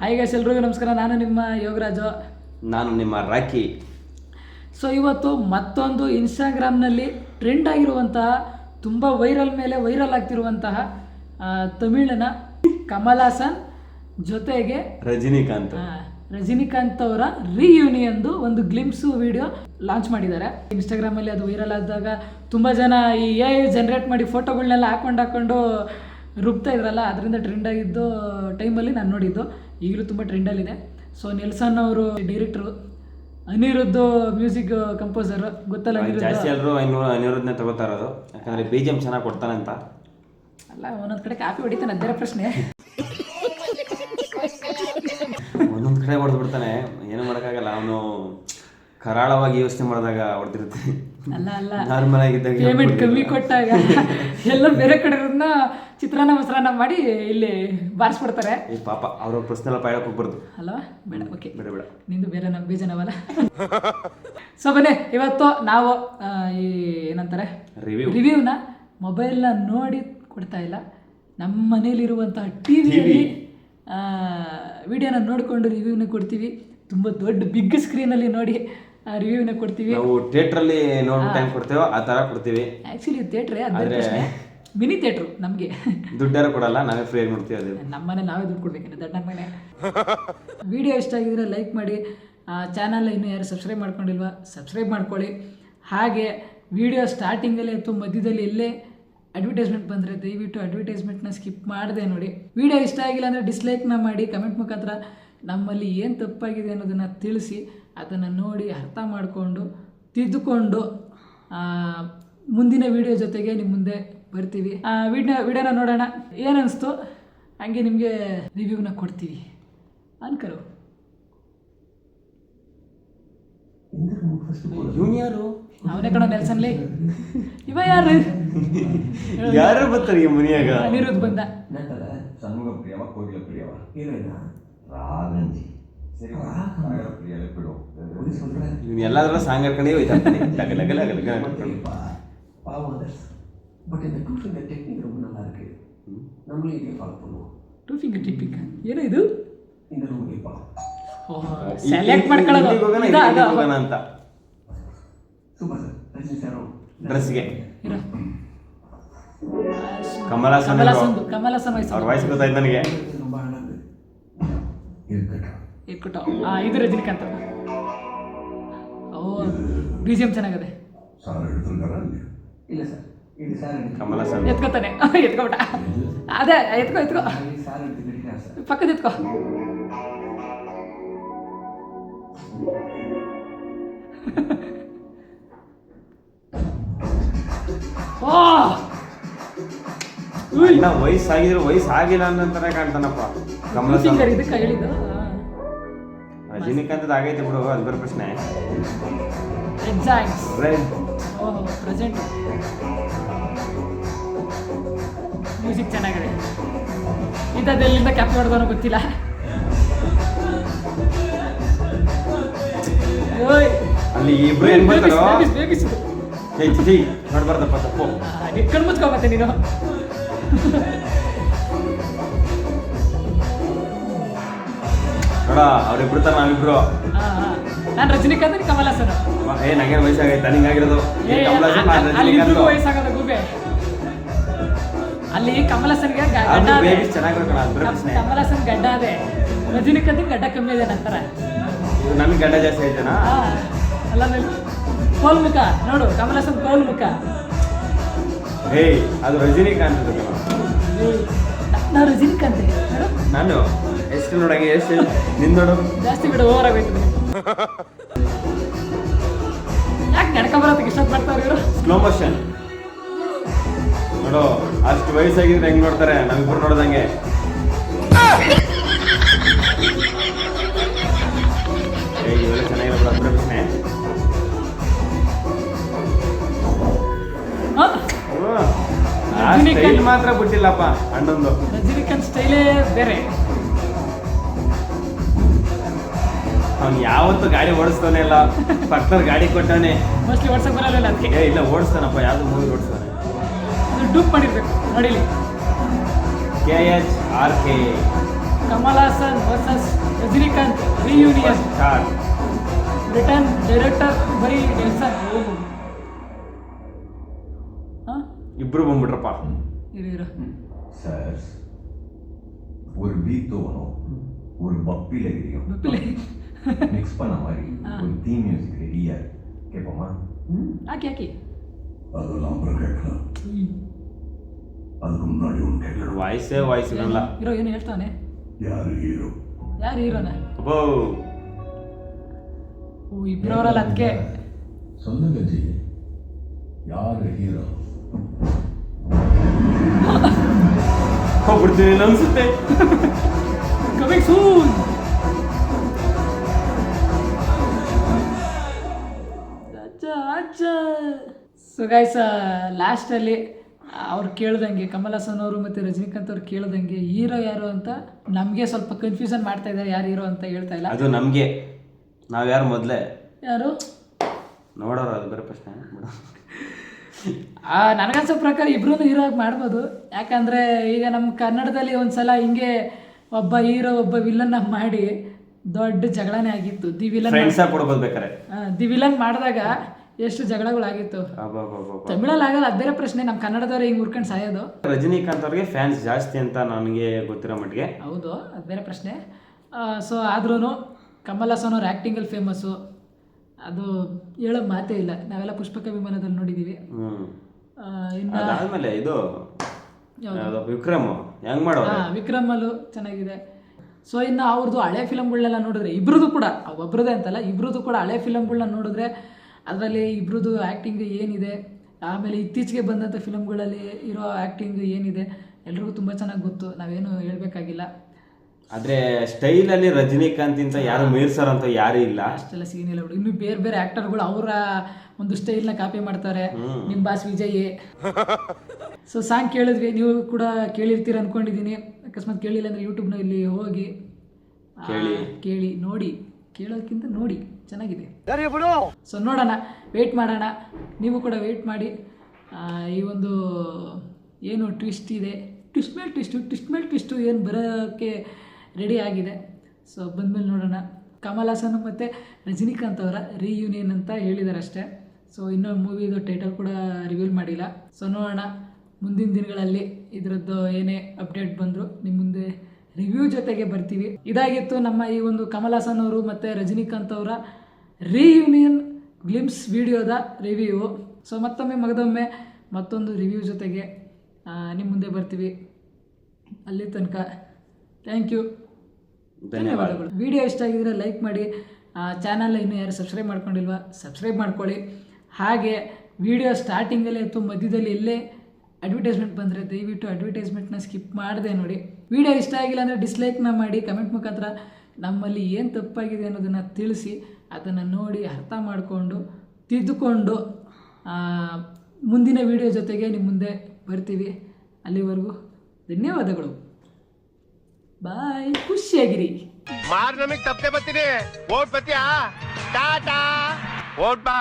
Hi guys, ಎಲ್ರಿಗೂ ನಮಸ್ಕಾರ. ನಾನು ನಿಮ್ಮ ಯೋಗರಾಜು. ನಾನು ನಿಮ್ಮ ರಾಕಿ. ಸೊ ಇವತ್ತು ಮತ್ತೊಂದು ಇನ್ಸ್ಟಾಗ್ರಾಮ್ನಲ್ಲಿ ಟ್ರೆಂಡ್ ಆಗಿರುವಂತಹ, ತುಂಬ ವೈರಲ್ ಆಗ್ತಿರುವಂತಹ ತಮಿಳಿನ ಕಮಲ್ ಹಾಸನ್ ಜೊತೆಗೆ ರಜನಿಕಾಂತ್ ಅವರ ರಿಯೂನಿಯನ್ದು ಒಂದು ಗ್ಲಿಮ್ಸು ವಿಡಿಯೋ ಲಾಂಚ್ ಮಾಡಿದ್ದಾರೆ. ಇನ್ಸ್ಟಾಗ್ರಾಮಲ್ಲಿ ಅದು ವೈರಲ್ ಆದಾಗ ತುಂಬ ಜನ ಈ AI ಜನರೇಟ್ ಮಾಡಿ ಫೋಟೋಗಳನ್ನೆಲ್ಲ ಹಾಕೊಂಡು ರುಬ್ತಾ ಇದ್ರಲ್ಲ, ಅದರಿಂದ ಟ್ರೆಂಡ್ ಆಗಿದ್ದು ಟೈಮಲ್ಲಿ ನಾನು ನೋಡಿದ್ದು. ಈಗಲೂ ತುಂಬ ಟ್ರೆಂಡಲ್ಲಿದೆ. ಸೊ ನೆಲ್ಸನ್ ಅವರು ಡೈರೆಕ್ಟ್ರು, ಅನಿರುದ್ಧ ಮ್ಯೂಸಿಕ್ ಕಂಪೋಸರ್. ಗೊತ್ತಲ್ಲ, ಜಾಸ್ತಿ ಎಲ್ಲರೂ ಅನಿರುದ್ಧನೇ ತಗೋತಾ ಇರೋದು, ಯಾಕಂದ್ರೆ BGM ಚೆನ್ನಾಗಿ ಕೊಡ್ತಾನೆ ಅಂತ. ಅಲ್ಲ, ಒಂದೊಂದು ಕಡೆ ಕಾಪಿ ಹೊಡಿತಾನೆ, ಅದೇ ಪ್ರಶ್ನೆ. ಒಂದೊಂದು ಕಡೆ ಹೊಡೆದು ಬಿಡ್ತಾನೆ, ಏನು ಮಾಡೋಕ್ಕಾಗಲ್ಲ. ಅವನು ಕರಾಳವಾಗಿ ಯೋಚನೆ ಮಾಡಿದಾಗ ಹೊಡೆದಿರುತ್ತೆ. ಅಲ್ಲ ನಾರ್ಮಲ್ ಆಗಿದ್ದಾಗ ಪೇಮೆಂಟ್ ಕಮ್ಮಿ ಕೊಟ್ಟಾಗ ಎಲ್ಲ ಬೇರೆ ಕಡೆ ಚಿತ್ರಾನ್ನ ಮೊಸರನ್ನ ಮಾಡಿ ಇಲ್ಲಿ ಬಾರಿಸ್ಬಿಡ್ತಾರೆ. ಈ ಪಾಪ ಅವ್ರ ಪ್ರಶ್ನೆ ಪಾಯಕ್ಕೆ ಹೋಗ್ಬಾರ್ದು ಅಲ್ವಾ? ಬೇಡ, ಓಕೆ, ಬೇಡ, ನಿಂದು ಬೇರೆ, ನಮ್ಮ ಬೇಜನವಲ್ಲ. ಸೊ ಬನ್ನಿ, ಇವತ್ತು ನಾವು ಈ ಏನಂತಾರೆ ರಿವ್ಯೂನ ಮೊಬೈಲ್ನ ನೋಡಿ ಕೊಡ್ತಾ ಇಲ್ಲ, ನಮ್ಮ ಮನೇಲಿರುವಂತಹ ಟಿವಿಯಲ್ಲಿ ವಿಡಿಯೋನ ನೋಡಿಕೊಂಡು ರಿವ್ಯೂನ ಕೊಡ್ತೀವಿ. ತುಂಬ ದೊಡ್ಡ ಬಿಗ್ ಸ್ಕ್ರೀನಲ್ಲಿ ನೋಡಿ ರಿವ್ಯೂನ ಕೊಡ್ತೀವಿ. ನಾವು ಥಿಯೇಟ್ರಲ್ಲಿ ನೋಡ್ಬಿಟ್ಟು ಹೆಂಗೆ ಕೊಡ್ತೀವೋ ಆ ಥರ ಕೊಡ್ತೀವಿ. ಆ್ಯಕ್ಚುಲಿ ಥಿಯೇಟ್ರೇ ಅದೇ ಪ್ರಶ್ನೆ, ಮಿನಿ ಥಿಯೇಟ್ರು ನಮಗೆ. ದುಡ್ಡಾರು ಕೊಡಲ್ಲ, ನಾವೇ ಫ್ರೀ ನೋಡ್ತೀವಿ. ಅದು ನಮ್ಮ ಮನೆ ನಾವೇ ದುಡ್ಡು ಕೊಡ್ಬೇಕಂದ್ರೆ ದೊಡ್ಡ ಮನೆ. ವಿಡಿಯೋ ಇಷ್ಟ ಆಗಿದ್ರೆ ಲೈಕ್ ಮಾಡಿ, ಚಾನಲ್ ಇನ್ನೂ ಯಾರು ಸಬ್ಸ್ಕ್ರೈಬ್ ಮಾಡ್ಕೊಂಡಿಲ್ವಾ ಸಬ್ಸ್ಕ್ರೈಬ್ ಮಾಡ್ಕೊಳ್ಳಿ. ಹಾಗೆ ವಿಡಿಯೋ ಸ್ಟಾರ್ಟಿಂಗಲ್ಲೇ ಅಥವಾ ಮಧ್ಯದಲ್ಲಿ ಎಲ್ಲೇ ಅಡ್ವರ್ಟೈಸ್ಮೆಂಟ್ ಬಂದರೆ ದಯವಿಟ್ಟು ಅಡ್ವರ್ಟೈಸ್ಮೆಂಟ್ನ ಸ್ಕಿಪ್ ಮಾಡದೆ ನೋಡಿ. ವಿಡಿಯೋ ಇಷ್ಟ ಆಗಿಲ್ಲ ಅಂದರೆ ಡಿಸ್ಲೈಕ್ನ ಮಾಡಿ, ಕಮೆಂಟ್ ಮುಖಾಂತರ ನಮ್ಮಲ್ಲಿ ಏನು ತಪ್ಪಾಗಿದೆ ಅನ್ನೋದನ್ನು ತಿಳಿಸಿ, ಅದನ್ನು ನೋಡಿ ಅರ್ಥ ಮಾಡಿಕೊಂಡು ತಿದ್ದುಕೊಂಡು ಮುಂದಿನ ವಿಡಿಯೋ ಜೊತೆಗೆ ನಿಮ್ಮ ಮುಂದೆ ಬರ್ತೀವಿ. ವಿಡಿಯೋನ ನೋಡೋಣ, ಏನನ್ನಿಸ್ತು ಹಂಗೆ ನಿಮಗೆ ರಿವ್ಯೂನ ಕೊಡ್ತೀವಿ ಅನ್ಕರು. ಜೂನಿಯರು ಅವನೇ ಕಣ ನೆಲ್ಸನ್ಲಿ. ಇವ ಯಾರು ಬರ್ತಾರೆ ಈ ಮನೆಯಾಗ? ಅನಿರುದ್ಧ ಬಂದ. எல்லாரும் சாங் இருக்கனே வைத்தாங்க. பட் இந்த 2 finger டெக்னிக் ரொம்ப நல்லா இருக்கு. நம்மளும் இதை ஃபாலோ பண்ணுவோம். 2 finger டெக்னிக் ಏನು ಇದು? இந்த ರೂಮ್ಗೆ ಬಾ. ಸೆಲೆಕ್ಟ್ ಮಾಡ್ಕೊಳ್ಳೋದು ಹೋಗೋಣ ಅಂತ. Super sir. ರಜನಿ ಸರ್ ಡ್ರೆಸ್ಗೆ ಕಮಲ್ ಹಾಸನ್ ಅವ್ರ ವಾಯ್ಸ್ ಗೊತ್ತಾಯ್ತು ನನಗೆ. ரொம்ப அழகா ಇಟ್ಕೊಟ್ಟು ಇದು ರಜನಿಕಾಂತ್. ಓ, BGM ಚೆನ್ನಾಗಿದೆ. ಇಲ್ಲ ಸರ್, ಇದು ಸರ್ ಕಮಲ್ ಹಾಸನ್ ಎತ್ಕೋತಾನೆ, ಎತ್ಕೊಬಿಟ್ಟ. ಅದೇ ಎತ್ಕೋ ಸರ್ ಎತ್ಕೊಂಡಿದ್ದಾರೆ ಸರ್. ಪಕ್ಕದ ಎತ್ಕೋ. ವಯಸ್ಸಾಗಿದ್ರು ವಯಸ್ಸಾಗಿಲ್ಲ ಅನ್ನಂತಾನೆ ಕಾಣ್ತಾನಪ್ಪ ಕಮಲ್ ಹಾಸನ್. ಇದಕ್ಕೆ ಹೇಳಿದ್ದು ರಜನಿಕಾಂತ್ ಆಗೈತೆ ಬಿಡು, ಅದು ಬೇರೆ ಪ್ರಶ್ನೆ. ಪ್ರೆಸೆಂಟ್ ಮ್ಯೂಸಿಕ್ ಚೆನ್ನಾಗಿದೆ. ಇದೆಲ್ಲಿಂದ ಕ್ಯಾಪ್ಚರ್ ಮಾಡೋದೋ ಗೊತ್ತಿಲ್ಲ. ಅಲ್ಲಿ ಇಬ್ರು ಏನ್ ಬರ್ತಾರೋ ನೋಡ್ಬಾರ್ದಪ್ಪ, ತಪ್ಪು. ಕಣ್ಣು ಮುಚ್ಕೋಬತ್ತೆ ನೀನು. ನೋಡ, ಅವ್ರಿಬ್ರು ತರ ನಾವಿಬ್ರು. ನಾನು ರಜನಿಕಾಂತ್, ಕಮಲ್ ಹಾಸನ್. ನಂಗೇನು ವಯಸ್ಸಾಗೈತೆ ನಿಂಗಾಗಿರೋದು. ವಯಸ್ಸಾಗದ ಗೂಬೆ. ಅಲ್ಲಿ ಕಮಲ್ ಹಾಸನ್ಗೆ ಕಮಲ್ ಹಾಸನ್ ಗಡ್ಡ ಅದೇ, ರಜನಿಕಾಂತ್ ಗಡ್ಡ ಕಮ್ಮಿ ಇದೆ ನಂತರ. ನನ್ಗೆ ಗಡ್ಡ ಜಾಸ್ತಿ ಐತೆನಾ? ಅಲ್ಲ, ಕೋಲ್ ಮುಖ ನೋಡು, ಕಮಲ್ ಹಾಸನ್ ಕೋಲ್ ಮುಖ. ಅದು ರಜನಿಕಾಂತ್. ನಾವು ರಜನಿಕಾಂತ್. ನಾನು ಎಷ್ಟು ನೋಡಂಗೆ ಎಷ್ಟು ನಿನ್ ನೋಡು ಜಾಸ್ತಿ ಬಿಡು, ಓವರ್ ಆಗೈತೆ. ಯಾಕೆ ನಡ್ಕೊಂಬರೋದಕ್ಕೆ ಇಷ್ಟ ಪಡ್ತಾರೆ ಇವರು? ಸ್ಲೋ ಮೋಷನ್ ನೋಡು, ಅಷ್ಟು ವಯಸ್ಸಾಗಿದ್ರೆ ಹೆಂಗ್ ನೋಡ್ತಾರೆ, ನಾವಿಬ್ರು ನೋಡ್ದಂಗೆ. ಇವೆಲ್ಲ ಚೆನ್ನಾಗಿಲ್ಲ ಬಿಡು, ಅದ್ರ ಪ್ರಶ್ನೆ. ಸ್ಟೈಲ್ ಮಾತ್ರ ಬಿಟ್ಟಿಲ್ಲಪ್ಪ ಅಣ್ಣಂದು. ರಜನಿಕಾಂತ್ ಸ್ಟೈಲೇ ಬೇರೆ. ಅವ್ನು ಯಾವತ್ತು ಗಾಡಿ ಓಡಿಸ್ತಾನೆ ಇಲ್ಲ, ಪಕ್ಕದ ಗಾಡಿ ಕೊಟ್ಟಾನೆ. ಮೋಸ್ಟ್ಲಿ ಓಡ್ಸಕ್ ಬರಲ್ಲ ಅದಕ್ಕೆ. ಇಲ್ಲ, ಓಡಿಸ್ತಾನಪ್ಪ, ಯಾವ್ದು ಮೂವಿ ಓಡಿಸ್ತಾನೆ. ಡೂಪ್ ಮಾಡಿರ್ಬೇಕು ನೋಡಿಲಿ. KHRK Kamal Haasan versus Rajinikanth reunion star return director by Nelson. ಹಾಂ ಇಬ್ರು ಬಂದ್ಬಿಟ್ರಪ್ಪ. ಇರೋ சார் ஒரு பீட் தோணும் ஒரு பப்பில தெரியும் ಗೊತ್ತಿಲ್ಲ. மிக்ஸ் பண்ண மாதிரி ஒரு தீம் மியூசிக் ரெடியா கேட்போமா? ಹಾಕಿ ಹಾಕಿ. அதெல்லாம் அப்புறம் கேட்கலாம். அதுக்கு முன்னாடி ஒன்று கேட்கணும். ವಾಯ್ಸ್ ಇರಲ್ಲ. ಇರೋ ಏನು ಹೇಳ್ತಾನೆ? யாரு ஹீரோ? ಯಾರು ಹೀರೋನ? ಅಬ್ಬೋ ಓ ಇಬ್ಬರವರಲ್ಲ ಅದಕ್ಕೆ. சொல்லுங்க ஜி, யாரு ஹீரோ? ಹೋಗ್ಬಿಡ್ತೀನಿ ಅನ್ಸುತ್ತೆ. Coming soon. ಸೊ ಗೈಸ್ ಲಾಸ್ಟಲ್ಲಿ ಅವ್ರು ಕೇಳ್ದಂಗೆ ಕಮಲ್ ಹಾಸನ್ ಅವರು ಮತ್ತು ರಜನಿಕಾಂತ್ ಅವ್ರು ಕೇಳ್ದಂಗೆ ಹೀರೋ ಯಾರು ಅಂತ ನಮಗೆ ಸ್ವಲ್ಪ ಕನ್ಫ್ಯೂಷನ್ ಮಾಡ್ತಾ ಇದ್ದಾರೆ, ಯಾರು ಹೀರೋ ಅಂತ ಹೇಳ್ತಾ ಇಲ್ಲ. ಅದು ನಮಗೆ ನಾವು ಯಾರು ಮೊದಲೇ ಯಾರು ನೋಡೋರು, ಅದು ಬೇರೆ ಪ್ರಶ್ನೆ. ನನಗನ್ಸೋ ಪ್ರಕಾರ ಇಬ್ರು ಹೀರೋ ಆಗಿ ಮಾಡ್ಬೋದು. ಯಾಕಂದರೆ ಈಗ ನಮ್ಮ ಕನ್ನಡದಲ್ಲಿ ಒಂದ್ಸಲ ಹಿಂಗೆ ಒಬ್ಬ ಹೀರೋ ಒಬ್ಬ ವಿಲನ್ನ ಮಾಡಿ ದೊಡ್ಡ ಜಗಳನೇ ಆಗಿತ್ತು. ದಿ ವಿಲನ್ ಫ್ರೆಂಡ್ಸ್ ಆಗಿ ಕೊಡ್ಬೋದು ಬೇಕಾರೆ. ದಿ ವಿಲನ್ ಮಾಡಿದಾಗ ಎಷ್ಟು ಜಗಳಗಳಾಗಿತ್ತು. ತಮಿಳಲ್ಲಿ ಆಗಲ್ಲ, ಅದು ಬೇರೆ ಪ್ರಶ್ನೆ. ನಮ್ಮ ಕನ್ನಡದವ್ರು ಹಿಂಗೆ ಉರ್ಕೊಂಡು ಸಾಯೋದು. ರಜನಿಕಾಂತ್ ಅವ್ರಿಗೆ ಫ್ಯಾನ್ಸ್ ಜಾಸ್ತಿ ಅಂತ ನನಗೆ ಗೊತ್ತಿರೋ ಮಟ್ಟಿಗೆ. ಹೌದು, ಅದು ಬೇರೆ ಪ್ರಶ್ನೆ. ಸೊ ಆದ್ರೂ ಕಮಲ್ ಹಾಸನ್ ಅವ್ರ ಆ್ಯಕ್ಟಿಂಗಲ್ಲಿ ಫೇಮಸ್ಸು, ಅದು ಹೇಳೋ ಮಾತೇ ಇಲ್ಲ. ನಾವೆಲ್ಲ ಪುಷ್ಪಕ ವಿಮಾನದಲ್ಲಿ ನೋಡಿದ್ದೀವಿ. ಇನ್ನು ಅದಾದ್ಮೇಲೆ ಇದು ವಿಕ್ರಮ್ ಹೆಂಗ್ ಮಾಡೋದು, ವಿಕ್ರಮಲ್ಲೂ ಚೆನ್ನಾಗಿದೆ. ಸೊ ಇನ್ನು ಅವ್ರದ್ದು ಹಳೆ ಫಿಲಮ್ಗಳನ್ನೆಲ್ಲ ನೋಡಿದ್ರೆ ಇಬ್ರದ್ದು ಕೂಡ, ಒಬ್ರದೇ ಅಂತಲ್ಲ, ಇಬ್ರದ್ದು ಕೂಡ ಹಳೆ ಫಿಲಮ್ಗಳನ್ನ ನೋಡಿದ್ರೆ ಅದರಲ್ಲಿ ಇಬ್ರದ್ದು ಆ್ಯಕ್ಟಿಂಗ್ ಏನಿದೆ, ಆಮೇಲೆ ಇತ್ತೀಚೆಗೆ ಬಂದಂಥ ಫಿಲಮ್ಗಳಲ್ಲಿ ಇರೋ ಆ್ಯಕ್ಟಿಂಗ್ ಏನಿದೆ ಎಲ್ರಿಗೂ ತುಂಬ ಚೆನ್ನಾಗಿ ಗೊತ್ತು. ನಾವೇನು ಹೇಳ್ಬೇಕಾಗಿಲ್ಲ. ಆದರೆ ಸ್ಟೈಲಲ್ಲಿ ರಜನಿಕಾಂತ್ ಯಾರು ಮೀರ್ಸರ್ ಅಂತ ಯಾರು ಇಲ್ಲ. ಅಷ್ಟೆಲ್ಲ ಸೀನ್ ಇಲ್ಲ ಬಿಡು. ಇನ್ನು ಬೇರೆ ಬೇರೆ ಆ್ಯಕ್ಟರ್ಗಳು ಅವರ ಒಂದು ಸ್ಟೈಲ್ನ ಕಾಪಿ ಮಾಡ್ತಾರೆ. ನಿಮ್ಮ ಬಾಸ್ ವಿಜಯ್. ಸೊ ಸಾಂಗ್ ಕೇಳಿದ್ವಿ, ನೀವು ಕೂಡ ಕೇಳಿರ್ತೀರ ಅಂದ್ಕೊಂಡಿದ್ದೀನಿ. ಅಕಸ್ಮಾತ್ ಕೇಳಿಲ್ಲ ಅಂದರೆ ಯೂಟ್ಯೂಬ್ನ ಇಲ್ಲಿ ಹೋಗಿ ಕೇಳಿ ನೋಡಿ. ಕೇಳೋದಕ್ಕಿಂತ ನೋಡಿ, ಚೆನ್ನಾಗಿದೆ. ಸೊ ನೋಡೋಣ, ವೆಯ್ಟ್ ಮಾಡೋಣ. ನೀವು ಕೂಡ ವೆಯ್ಟ್ ಮಾಡಿ. ಈ ಒಂದು ಏನು ಟ್ವಿಸ್ಟ್ ಇದೆ, ಟ್ವಿಸ್ಟ್ ಮೇಲೆ ಟ್ವಿಸ್ಟು ಏನು ಬರೋಕ್ಕೆ ರೆಡಿ ಆಗಿದೆ. ಸೊ ಬಂದಮೇಲೆ ನೋಡೋಣ. ಕಮಲ್ ಹಾಸನ್ ಮತ್ತು ರಜನಿಕಾಂತ್ ಅವರ ರಿಯೂನಿಯನ್ ಅಂತ ಹೇಳಿದ್ದಾರೆ ಅಷ್ಟೇ. ಸೊ ಇನ್ನೂ ಮೂವಿದು ಟೈಟಲ್ ಕೂಡ ರಿವೀಲ್ ಮಾಡಿಲ್ಲ. ಸೊ ನೋಡೋಣ, ಮುಂದಿನ ದಿನಗಳಲ್ಲಿ ಇದರದ್ದು ಏನೇ ಅಪ್ಡೇಟ್ ಬಂದರೂ ನಿಮ್ಮ ಮುಂದೆ ರಿವ್ಯೂ ಜೊತೆಗೆ ಬರ್ತೀವಿ. ಇದಾಗಿತ್ತು ನಮ್ಮ ಈ ಒಂದು ಕಮಲ್ ಹಾಸನ್ ಅವರು ಮತ್ತು ರಜನಿಕಾಂತ್ ಅವರ ರಿಯೂನಿಯನ್ ಗ್ಲಿಮ್ಸ್ ವಿಡಿಯೋದ ರಿವ್ಯೂ. ಸೊ ಮತ್ತೊಮ್ಮೆ ಮತ್ತೊಂದು ರಿವ್ಯೂ ಜೊತೆಗೆ ನಿಮ್ಮ ಮುಂದೆ ಬರ್ತೀವಿ. ಅಲ್ಲಿ ತನಕ ಥ್ಯಾಂಕ್ ಯು, ಧನ್ಯವಾದಗಳು. ವಿಡಿಯೋ ಇಷ್ಟ ಆಗಿದ್ರೆ ಲೈಕ್ ಮಾಡಿ. ಚಾನಲ್ ಇನ್ನೂ ಯಾರು ಸಬ್ಸ್ಕ್ರೈಬ್ ಮಾಡ್ಕೊಂಡಿಲ್ವಾ ಸಬ್ಸ್ಕ್ರೈಬ್ ಮಾಡ್ಕೊಳ್ಳಿ. ಹಾಗೆ ವಿಡಿಯೋ ಸ್ಟಾರ್ಟಿಂಗಲ್ಲೇ ಅಥವಾ ಮಧ್ಯದಲ್ಲಿ ಎಲ್ಲೇ ಅಡ್ವರ್ಟೈಸ್ಮೆಂಟ್ ಬಂದರೆ ದಯವಿಟ್ಟು ಅಡ್ವರ್ಟೈಸ್ಮೆಂಟ್ನ ಸ್ಕಿಪ್ ಮಾಡದೆ ನೋಡಿ. ವಿಡಿಯೋ ಇಷ್ಟ ಆಗಿಲ್ಲ ಅಂದರೆ ಡಿಸ್ಲೈಕ್ನ ಮಾಡಿ. ಕಮೆಂಟ್ ಮುಖಾಂತರ ನಮ್ಮಲ್ಲಿ ಏನು ತಪ್ಪಾಗಿದೆ ಅನ್ನೋದನ್ನು ತಿಳಿಸಿ, ಅದನ್ನು ನೋಡಿ ಅರ್ಥ ಮಾಡಿಕೊಂಡು ತಿದ್ದುಕೊಂಡು ಮುಂದಿನ ವಿಡಿಯೋ ಜೊತೆಗೆ ನಿಮ್ಮ ಮುಂದೆ ಬರ್ತೀವಿ. ಅಲ್ಲಿವರೆಗೂ ಧನ್ಯವಾದಗಳು. ಬಾಯ್, ಖುಷಿಯಾಗಿರಿ. ಮಾರ್ ನಮಗ್ ತಪ್ಪದೆ ಬರ್ತೀನಿ. ಓಟ್ ಬತ್ತೀಯಾ? ಟಾಟಾ. ಓಟ್ ಬಾ.